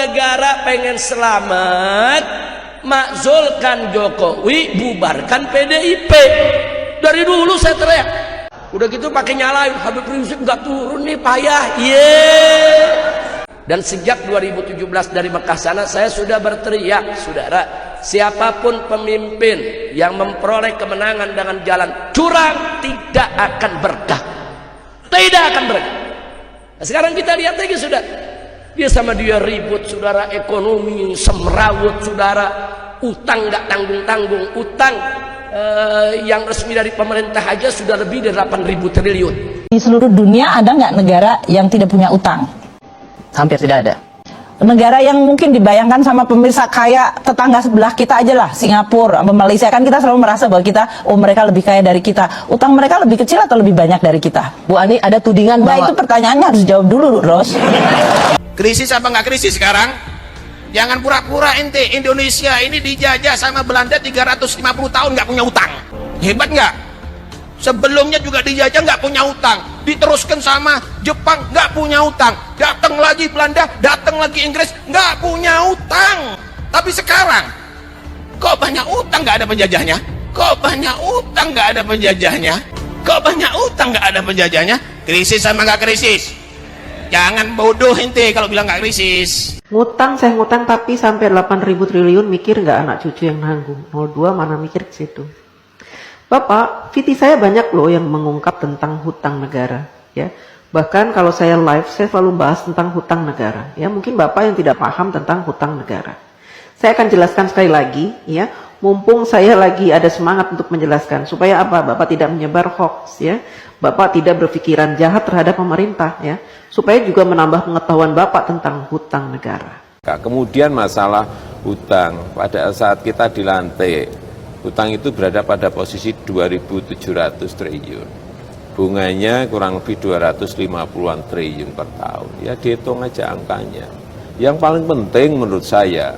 negara pengen selamat, makzulkan Jokowi, bubarkan PDIP. Dari dulu saya teriak. Udah gitu pakai nyalain, Habib Rizik nggak turun nih, payah. Dan sejak 2017 dari Mekah sana saya sudah berteriak, saudara, siapapun pemimpin yang memperoleh kemenangan dengan jalan curang tidak akan berkah. Tidak akan berkah. Nah, sekarang kita lihat lagi, sudah. Dia sama dia ribut, saudara, ekonomi semrawut, saudara, utang nggak tanggung-tanggung, utang yang resmi dari pemerintah aja sudah lebih dari 8.000 triliun. Di seluruh dunia ada nggak negara yang tidak punya utang? Hampir tidak ada. Negara yang mungkin dibayangkan sama pemirsa kayak tetangga sebelah kita aja lah, Singapura, Malaysia, kan kita selalu merasa bahwa kita, oh mereka lebih kaya dari kita. Utang mereka lebih kecil atau lebih banyak dari kita? Bu Ani, ada tudingan bahwa... Nah, itu pertanyaannya harus jawab dulu, Ros. Krisis apa nggak krisis sekarang? Jangan pura-pura ente, Indonesia ini dijajah sama Belanda 350 tahun nggak punya utang. Hebat nggak? Sebelumnya juga dijajah nggak punya utang. Diteruskan sama Jepang nggak punya utang. Datang lagi Belanda, datang lagi Inggris nggak punya utang. Tapi sekarang, kok banyak utang nggak ada penjajahnya? Kok banyak utang nggak ada penjajahnya? Kok banyak utang nggak ada penjajahnya? Krisis sama nggak krisis? Jangan bodoh ente kalau bilang nggak krisis. Ngutang, saya ngutang tapi sampai 8.000 triliun, mikir nggak anak cucu yang nanggung? 02 mana mikir ke situ. Bapak, VT saya banyak loh yang mengungkap tentang hutang negara, ya. Bahkan kalau saya live, saya selalu bahas tentang hutang negara, ya. Mungkin Bapak yang tidak paham tentang hutang negara. Saya akan jelaskan sekali lagi, ya. Mumpung saya lagi ada semangat untuk menjelaskan, supaya apa? Bapak tidak menyebar hoax, ya. Bapak tidak berpikiran jahat terhadap pemerintah, ya. Supaya juga menambah pengetahuan Bapak tentang hutang negara. Kemudian masalah hutang, pada saat kita dilantik, hutang itu berada pada posisi 2.700 triliun. Bunganya kurang lebih 250-an triliun per tahun. Ya dihitung aja angkanya. Yang paling penting menurut saya,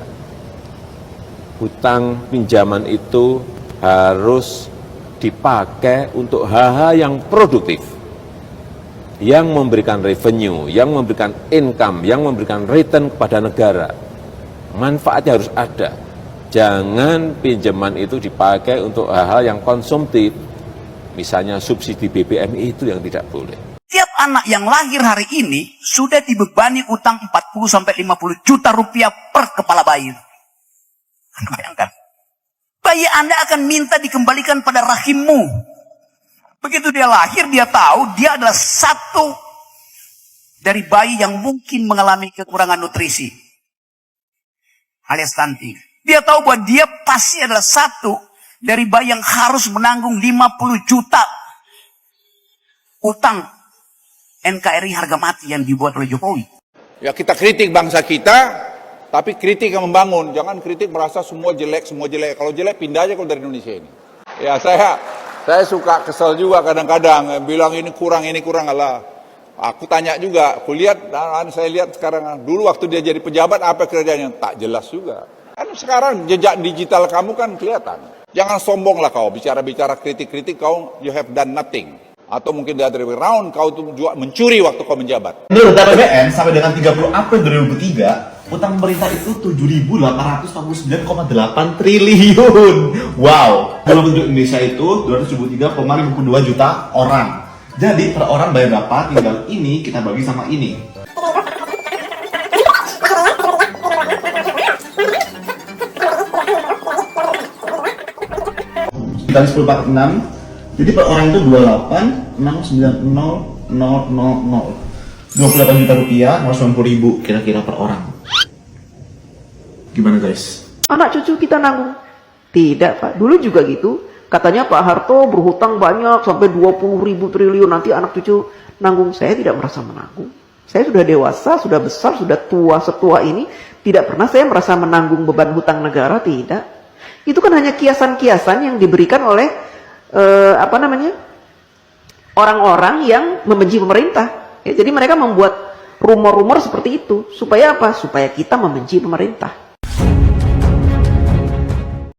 hutang pinjaman itu harus dipakai untuk hal-hal yang produktif, yang memberikan revenue, yang memberikan income, yang memberikan return kepada negara. Manfaatnya harus ada. Jangan pinjaman itu dipakai untuk hal-hal yang konsumtif. Misalnya subsidi BBM itu yang tidak boleh. Tiap anak yang lahir hari ini sudah dibebani utang 40-50 juta rupiah per kepala bayi. Anda bayangkan. Bayi Anda akan minta dikembalikan pada rahimmu. Begitu dia lahir, dia tahu dia adalah satu dari bayi yang mungkin mengalami kekurangan nutrisi alias stunting. Dia tahu bahwa dia pasti adalah satu dari bayi yang harus menanggung 50 juta utang NKRI harga mati yang dibuat oleh Jokowi. Ya kita kritik bangsa kita, tapi kritik yang membangun. Jangan kritik merasa semua jelek, semua jelek. Kalau jelek pindah aja kalau dari Indonesia ini. Ya saya suka kesel juga kadang-kadang bilang ini kurang Allah. Aku tanya juga, saya lihat sekarang dulu waktu dia jadi pejabat apa kerjanya, tak jelas juga. Kan sekarang jejak digital kamu kan kelihatan. Jangan sombong lah kau bicara-bicara kritik-kritik kau, you have done nothing. Atau mungkin the other way around, kau tuh juga mencuri waktu kau menjabat. Menurut data BPN sampai dengan 30 April 2003, utang pemerintah itu 7.849,8 triliun. Wow. Dalam penduduk Indonesia itu 273,52 juta orang. Jadi per orang bayar berapa? Tinggal ini kita bagi sama ini. Kita 10 per 6. Jadi per orang itu 28,690,000. 28 juta rupiah, 190.000 kira-kira per orang. Gimana guys? Anak cucu kita nanggung? Tidak, Pak. Dulu juga gitu. Katanya Pak Harto berhutang banyak sampai 20.000 triliun, nanti anak cucu nanggung. Saya tidak merasa menanggung. Saya sudah dewasa, sudah besar, sudah tua, setua ini. Tidak pernah saya merasa menanggung beban hutang negara, tidak. Itu kan hanya kiasan-kiasan yang diberikan oleh orang-orang yang membenci pemerintah. Ya, jadi mereka membuat rumor-rumor seperti itu. Supaya apa? Supaya kita membenci pemerintah.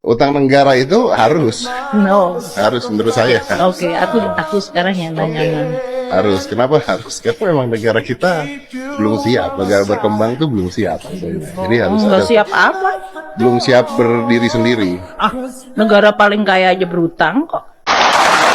Utang negara itu harus. No. Harus menurut saya. Oke, aku sekarang yang nanya. Harus. Kenapa harus? Karena memang negara kita belum siap. Negara berkembang itu belum siap. Jadi harus Nggak ada. siap apa? Belum siap berdiri sendiri. Negara paling kaya aja berutang kok.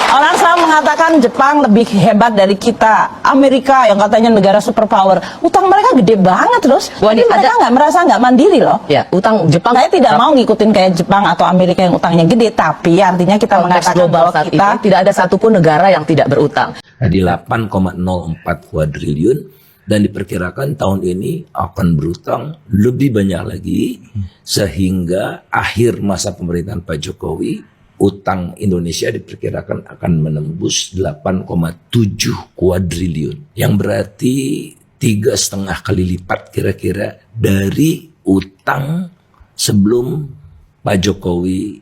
Orang selalu mengatakan Jepang lebih hebat dari kita. Amerika yang katanya negara superpower, utang mereka gede banget terus. Wah, ini Mereka nggak merasa nggak mandiri loh. Ya, utang Jepang. Saya tidak mau ngikutin kayak Jepang atau Amerika yang utangnya gede, tapi artinya kita konteks mengatakan global bahwa saat kita ini tidak ada satupun negara yang tidak berutang. Di 8,04 kuadriliun dan diperkirakan tahun ini akan berutang lebih banyak lagi sehingga akhir masa pemerintahan Pak Jokowi utang Indonesia diperkirakan akan menembus 8,7 kuadriliun yang berarti 3,5 kali lipat kira-kira dari utang sebelum Pak Jokowi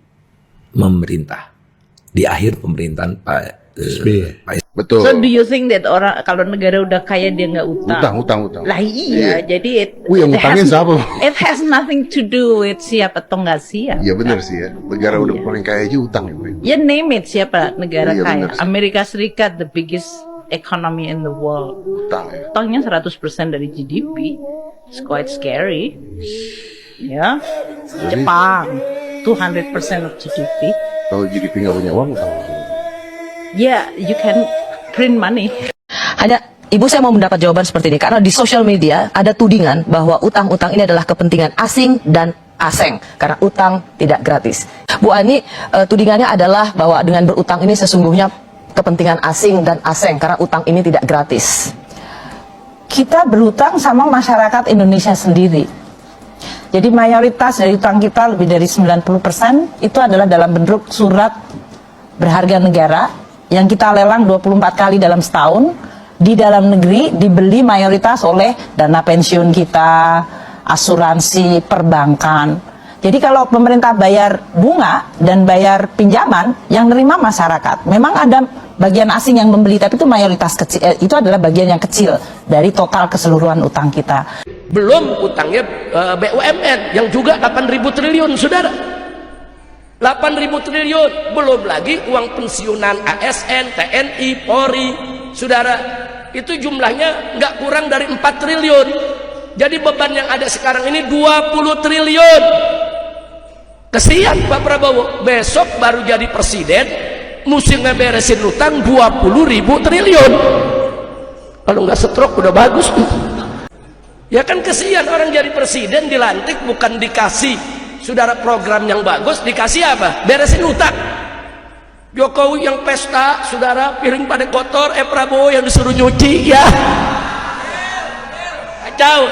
memerintah di akhir pemerintahan Pak Betul. So do you think that orang kalau negara udah kaya dia nggak utang? Utang. Lah iya, jadi Yang utangnya siapa? it has nothing to do with siap atau nggak siap. Iya benar sih ya. Negara udah paling kaya aja utang ya. Ya name it siapa negara Iya, kaya. benar sih. Amerika Serikat the biggest economy in the world. Utang ya. Utangnya 100% dari GDP. It's quite scary. Ya. Jepang 200% of GDP. Kalau GDP nggak punya uang utang. Yeah, you can print money. Hanya Ibu saya mau mendapat jawaban seperti ini karena di sosial media ada tudingan bahwa utang-utang ini adalah kepentingan asing dan aseng karena utang tidak gratis. Bu Ani, tudingannya adalah bahwa dengan berutang ini sesungguhnya kepentingan asing dan aseng karena utang ini tidak gratis. Kita berutang sama masyarakat Indonesia sendiri. Jadi mayoritas dari utang kita lebih dari 90% itu adalah dalam bentuk surat berharga negara yang kita lelang 24 kali dalam setahun di dalam negeri, dibeli mayoritas oleh dana pensiun kita, asuransi, perbankan. Jadi kalau pemerintah bayar bunga dan bayar pinjaman, yang nerima masyarakat. Memang ada bagian asing yang membeli, tapi itu mayoritas kecil, itu adalah bagian yang kecil dari total keseluruhan utang kita. Belum utangnya BUMN yang juga 8.000 triliun, saudara. 8.000 triliun, belum lagi uang pensiunan ASN, TNI, Polri, saudara. Itu jumlahnya nggak kurang dari 4 triliun. Jadi beban yang ada sekarang ini 20 triliun. Kesian Pak Prabowo, besok baru jadi presiden, mesti ngeberesin utang 20.000 triliun. Kalau nggak stroke udah bagus. Ya kan kesian orang jadi presiden dilantik bukan dikasih saudara program yang bagus, dikasih apa? Beresin utang. Jokowi yang pesta, saudara piring pada kotor, Prabowo yang disuruh nyuci, ya. Kacau.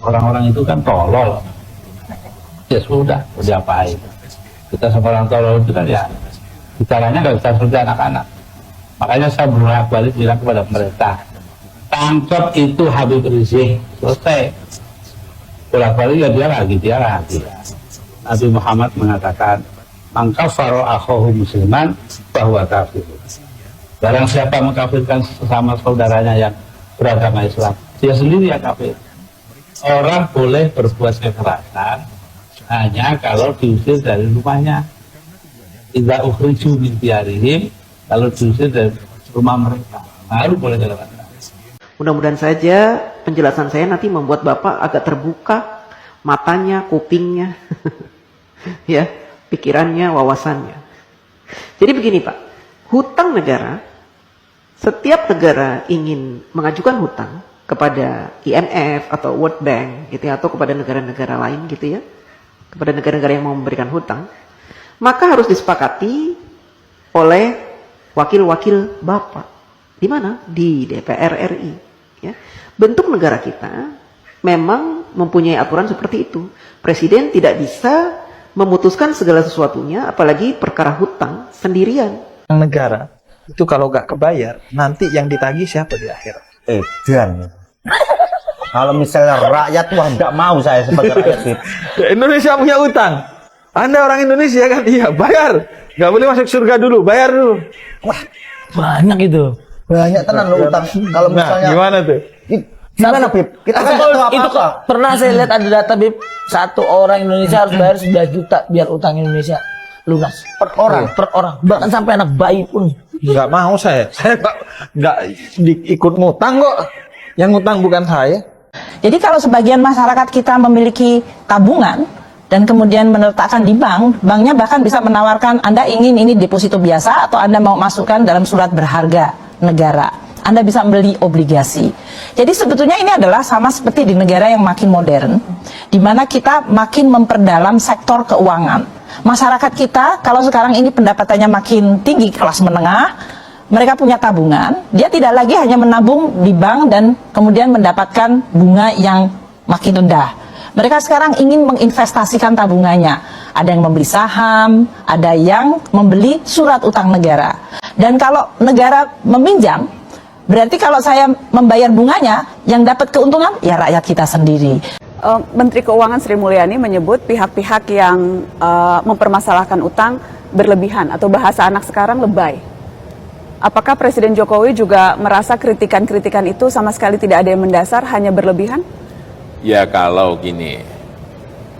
Orang-orang itu kan tolol. Ya sudah, mau diapain? Kita seorang tolol itu kan ya, bicaranya nggak bisa seperti anak-anak. Makanya saya bolak-balik bilang kepada pemerintah, tangkap itu Habib Rizik, selesai. Bolak-balik ya dia lagi. Nabi Muhammad mengatakan, maka faro akhohu musliman bahwa kafir. Barang siapa mengkafirkan sesama saudaranya yang beragama Islam, dia sendiri yang kafir. Orang boleh berbuat kekerasan hanya kalau diusir dari rumahnya. Idza ukhriju min diyarihim, kalau diusir dari rumah mereka, baru boleh kekerasan. Mudah-mudahan saja penjelasan saya nanti membuat Bapak agak terbuka matanya, kupingnya, ya, pikirannya, wawasannya. Jadi begini Pak, hutang negara, setiap negara ingin mengajukan hutang kepada IMF atau World Bank gitu ya, atau kepada negara-negara lain gitu ya, kepada negara-negara yang mau memberikan hutang, maka harus disepakati oleh wakil-wakil Bapak. Di mana? Di DPR RI. Ya. Bentuk negara kita memang mempunyai aturan seperti itu. Presiden tidak bisa memutuskan segala sesuatunya, apalagi perkara hutang sendirian. Negara itu kalau nggak kebayar, nanti yang ditagih siapa di akhir? Dan kalau misalnya rakyat wah nggak mau saya sebagai rakyat. Indonesia punya utang. Anda orang Indonesia kan? Iya, bayar. Nggak boleh masuk surga dulu, bayar dulu. Wah, banyak itu. Banyak tenan lo utang. Kalau misalnya gimana tuh? Gimana, Bib? Kita kan tahu apa-apa. Pernah saya lihat ada data, Bib, satu orang Indonesia harus bayar 11 juta biar utang Indonesia lunas. Per orang. Per orang. Bahkan sampai anak bayi pun Nggak mau saya nggak ikut ngutang kok. Yang ngutang bukan saya. Jadi kalau sebagian masyarakat kita memiliki tabungan dan kemudian meletakkan di bank, banknya bahkan bisa menawarkan Anda ingin ini deposito biasa atau Anda mau masukkan dalam surat berharga negara. Anda bisa membeli obligasi. Jadi sebetulnya ini adalah sama seperti di negara yang makin modern, di mana kita makin memperdalam sektor keuangan. Masyarakat kita kalau sekarang ini pendapatannya makin tinggi, kelas menengah, mereka punya tabungan, dia tidak lagi hanya menabung di bank dan kemudian mendapatkan bunga yang makin rendah. Mereka sekarang ingin menginvestasikan tabungannya. Ada yang membeli saham, ada yang membeli surat utang negara. Dan kalau negara meminjam, berarti kalau saya membayar bunganya, yang dapat keuntungan ya rakyat kita sendiri. Menteri Keuangan Sri Mulyani menyebut pihak-pihak yang mempermasalahkan utang berlebihan atau bahasa anak sekarang lebay. Apakah Presiden Jokowi juga merasa kritikan-kritikan itu sama sekali tidak ada yang mendasar, hanya berlebihan? Ya kalau gini,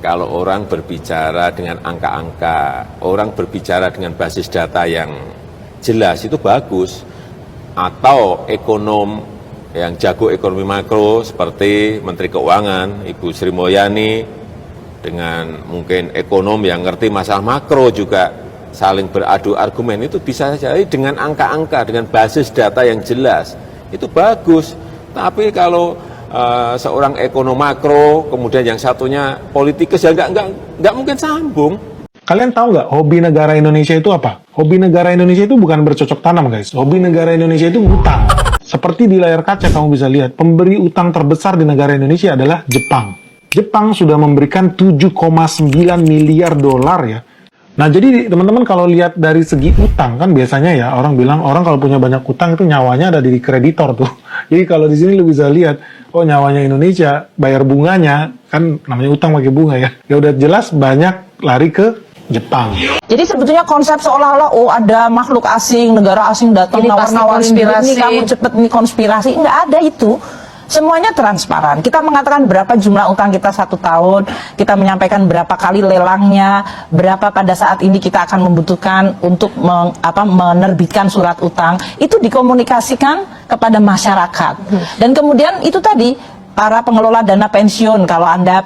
kalau orang berbicara dengan angka-angka, orang berbicara dengan basis data yang jelas itu bagus. Atau ekonom yang jago ekonomi makro seperti Menteri Keuangan, Ibu Sri Mulyani, dengan mungkin ekonom yang ngerti masalah makro juga saling beradu argumen, itu bisa jadi dengan angka-angka, dengan basis data yang jelas, itu bagus. Tapi kalau seorang ekonom makro, kemudian yang satunya politikus, ya nggak mungkin sambung. Kalian tahu nggak hobi negara Indonesia itu apa? Hobi negara Indonesia itu bukan bercocok tanam, guys. Hobi negara Indonesia itu ngutang. Seperti di layar kaca kamu bisa lihat, pemberi utang terbesar di negara Indonesia adalah Jepang. Jepang sudah memberikan 7,9 miliar dolar ya. Nah jadi teman-teman kalau lihat dari segi utang kan biasanya ya orang bilang orang kalau punya banyak utang itu nyawanya ada di kreditor tuh. Jadi kalau di sini lu bisa lihat, oh nyawanya Indonesia bayar bunganya kan namanya utang pakai bunga ya. Ya udah jelas banyak lari ke Jepang. Jadi sebetulnya konsep seolah-olah oh ada makhluk asing, negara asing datang nawar-nawarin ini kamu cepet nih konspirasi, nggak ada itu. Semuanya transparan. Kita mengatakan berapa jumlah utang kita 1 tahun, kita menyampaikan berapa kali lelangnya, berapa pada saat ini kita akan membutuhkan untuk menerbitkan surat utang. Itu dikomunikasikan kepada masyarakat. Dan kemudian itu tadi para pengelola dana pensiun, kalau Anda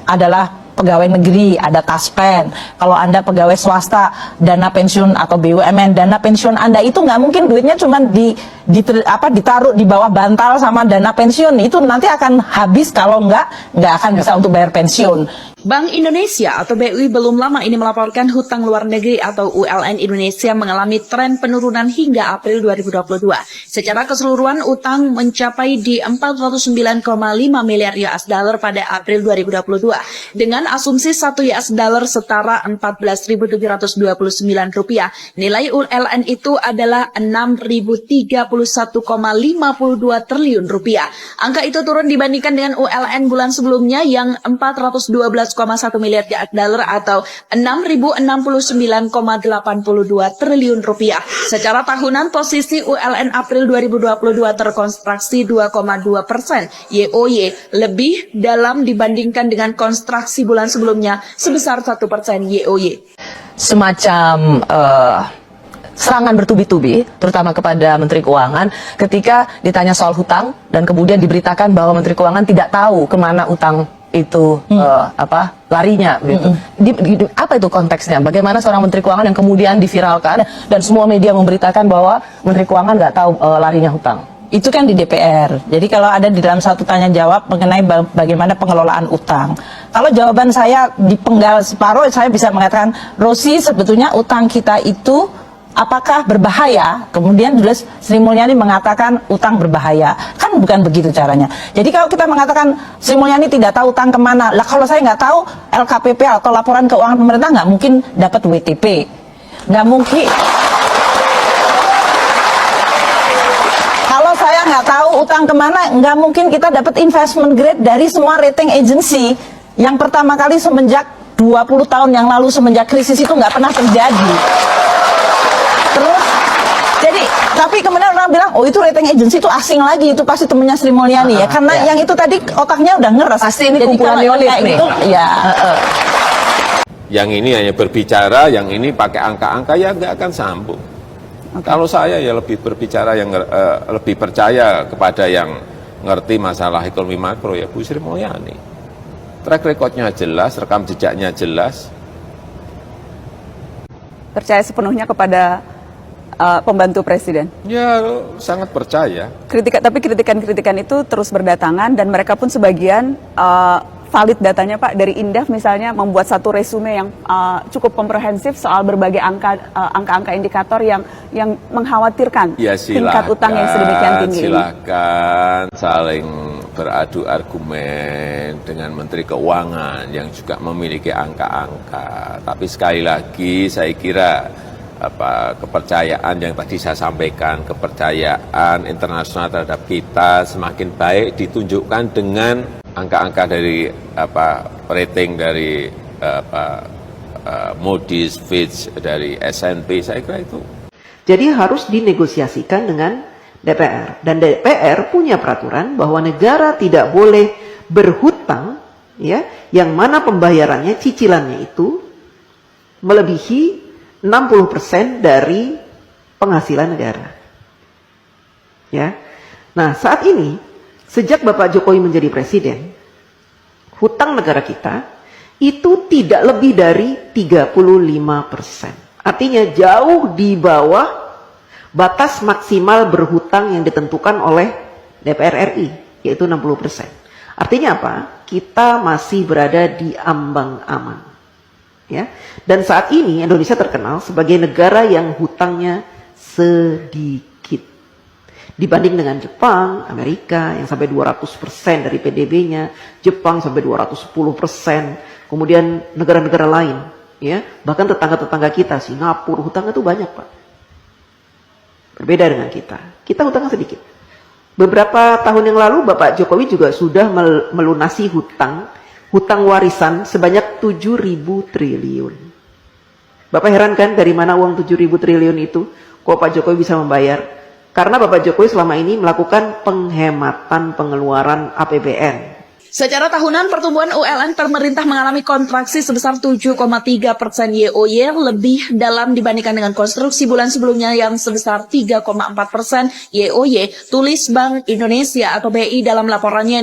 adalah pegawai negeri, ada Taspen. Kalau Anda pegawai swasta, dana pensiun atau BUMN, dana pensiun Anda itu nggak mungkin duitnya cuma ditaruh di bawah bantal sama dana pensiun. Itu nanti akan habis kalau nggak akan bisa untuk bayar pensiun. Bank Indonesia atau BI belum lama ini melaporkan hutang luar negeri atau ULN Indonesia mengalami tren penurunan hingga April 2022. Secara keseluruhan utang mencapai di 409,5 miliar US dollar pada April 2022 dengan asumsi 1 US dollar setara 14.729 rupiah. Nilai ULN itu adalah 6.031,52 triliun rupiah. Angka itu turun dibandingkan dengan ULN bulan sebelumnya yang 412,1 miliar US dollar atau 6.069,82 triliun rupiah. Secara tahunan posisi ULN April 2022 terkontraksi 2,2% YoY, lebih dalam dibandingkan dengan kontraksi bulan sebelumnya sebesar 1% YoY. Semacam serangan bertubi-tubi, terutama kepada Menteri Keuangan, ketika ditanya soal hutang dan kemudian diberitakan bahwa Menteri Keuangan tidak tahu kemana utang itu larinya gitu. Apa itu konteksnya? Bagaimana seorang Menteri Keuangan yang kemudian diviralkan dan semua media memberitakan bahwa Menteri Keuangan nggak tahu larinya hutang? Itu kan di DPR. Jadi kalau ada di dalam satu tanya jawab mengenai bagaimana pengelolaan utang. Kalau jawaban saya dipenggal separuh, saya bisa mengatakan, Rosi, sebetulnya utang kita itu apakah berbahaya? Kemudian jelas Sri Mulyani mengatakan utang berbahaya. Kan bukan begitu caranya. Jadi kalau kita mengatakan Sri Mulyani tidak tahu utang kemana, lah kalau saya nggak tahu LKPP atau laporan keuangan pemerintah nggak mungkin dapat WTP. Nggak mungkin. Kalau saya nggak tahu utang kemana, nggak mungkin kita dapat investment grade dari semua rating agency. Yang pertama kali semenjak 20 tahun yang lalu, semenjak krisis itu nggak pernah terjadi. Terus, jadi, tapi kemudian orang bilang, oh itu rating agency itu asing lagi, itu pasti temennya Sri Mulyani ya, karena yang itu tadi otaknya udah ngeres. Pasti ini kumpulan neolib nih. Itu, ya. Yang ini hanya berbicara, yang ini pakai angka-angka, ya nggak akan sambung. Kalau saya ya lebih berbicara lebih percaya kepada yang ngerti masalah ekonomi makro ya Bu Sri Mulyani. Track recordnya jelas, rekam jejaknya jelas. Percaya sepenuhnya kepada pembantu presiden? Ya sangat percaya. Tapi kritikan-kritikan itu terus berdatangan dan mereka pun sebagian valid datanya Pak, dari Indef misalnya membuat satu resume yang cukup komprehensif soal berbagai angka-angka indikator yang mengkhawatirkan Ya, tingkat utang yang sedemikian tinggi. Silakan saling beradu argumen dengan Menteri Keuangan yang juga memiliki angka-angka. Tapi sekali lagi saya kira kepercayaan yang tadi saya sampaikan, kepercayaan internasional terhadap kita semakin baik ditunjukkan dengan angka-angka dari rating dari Moody's, Fitch, dari S&P, saya kira itu. Jadi harus dinegosiasikan dengan DPR, dan DPR punya peraturan bahwa negara tidak boleh berhutang, ya, yang mana pembayarannya, cicilannya itu melebihi 60% dari penghasilan negara. Ya. Nah, saat ini sejak Bapak Jokowi menjadi presiden, hutang negara kita itu tidak lebih dari 35%. Artinya jauh di bawah batas maksimal berhutang yang ditentukan oleh DPR RI, yaitu 60%. Artinya apa? Kita masih berada di ambang aman. Ya. Dan saat ini Indonesia terkenal sebagai negara yang hutangnya sedikit dibanding dengan Jepang, Amerika yang sampai 200% dari PDB-nya, Jepang sampai 210%, kemudian negara-negara lain, ya, bahkan tetangga-tetangga kita, Singapura, hutangnya itu banyak Pak. Berbeda dengan kita hutangnya sedikit. Beberapa tahun yang lalu Bapak Jokowi juga sudah melunasi hutang warisan sebanyak 7.000 triliun. Bapak heran kan dari mana uang 7.000 triliun itu? Kok Pak Jokowi bisa membayar? Karena Bapak Jokowi selama ini melakukan penghematan pengeluaran APBN. Secara tahunan, pertumbuhan ULN pemerintah mengalami kontraksi sebesar 7,3% YoY, lebih dalam dibandingkan dengan konstruksi bulan sebelumnya yang sebesar 3,4% YoY, tulis Bank Indonesia atau BI dalam laporannya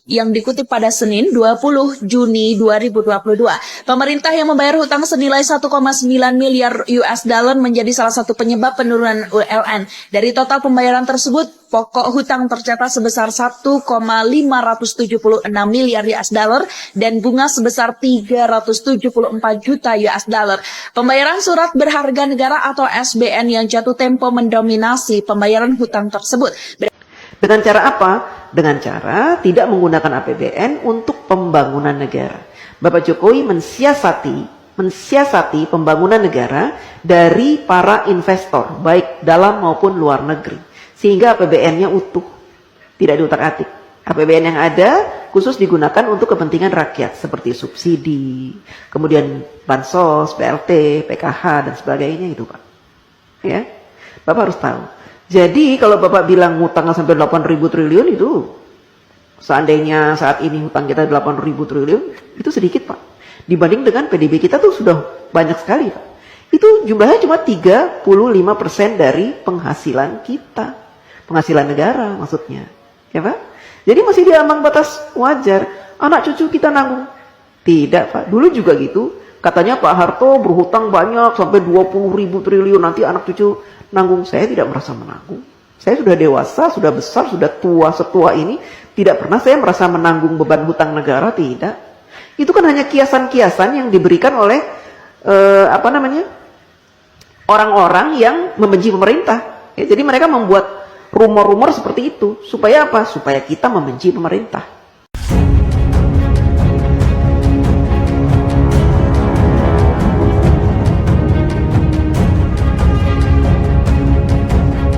yang dikutip pada Senin 20 Juni 2022. Pemerintah yang membayar hutang senilai 1,9 miliar US dollar menjadi salah satu penyebab penurunan ULN. Dari total pembayaran tersebut, pokok hutang tercatat sebesar 1,576 miliar US dollar dan bunga sebesar 374 juta US dollar. Pembayaran surat berharga negara atau SBN yang jatuh tempo mendominasi pembayaran hutang tersebut. Dengan cara apa? Dengan cara tidak menggunakan APBN untuk pembangunan negara. Bapak Jokowi mensiasati pembangunan negara dari para investor, baik dalam maupun luar negeri. Sehingga APBN-nya utuh, tidak diutak-atik. APBN yang ada khusus digunakan untuk kepentingan rakyat, seperti subsidi, kemudian bansos, BLT, PKH, dan sebagainya itu Pak. Ya, Bapak harus tahu. Jadi kalau Bapak bilang hutangnya sampai 8.000 triliun itu, seandainya saat ini hutang kita 8.000 triliun, itu sedikit Pak. Dibanding dengan PDB kita tuh sudah banyak sekali Pak. Itu jumlahnya cuma 35% dari penghasilan kita. Penghasilan negara maksudnya. Ya Pak? Jadi masih di ambang batas wajar. Anak cucu kita nanggung. Tidak Pak, dulu juga gitu. Katanya Pak Harto berhutang banyak sampai 20.000 triliun, nanti anak cucu nanggung. Saya tidak merasa menanggung. Saya sudah dewasa, sudah besar, sudah tua setua ini, tidak pernah saya merasa menanggung beban hutang negara, tidak. Itu kan hanya kiasan-kiasan yang diberikan oleh orang-orang yang membenci pemerintah. Ya, jadi mereka membuat rumor-rumor seperti itu supaya apa? Supaya kita membenci pemerintah.